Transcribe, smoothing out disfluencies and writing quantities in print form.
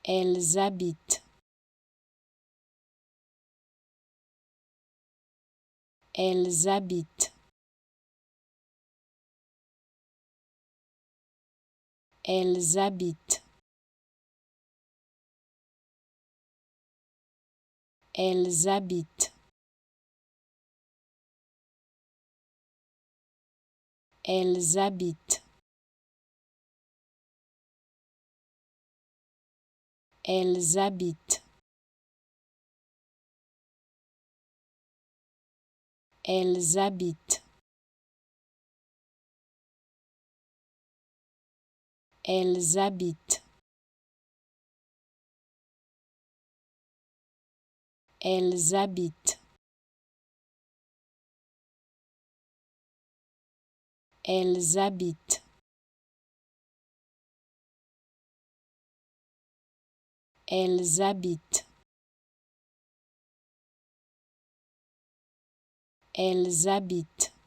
Elles habitent. Elles habitent. Elles habitent. Elles habitent. Elles habitent. Elles habitent. Elles habitent. Elles habitent. Elles habitent. Elles habitent. Elles habitent. Elles habitent.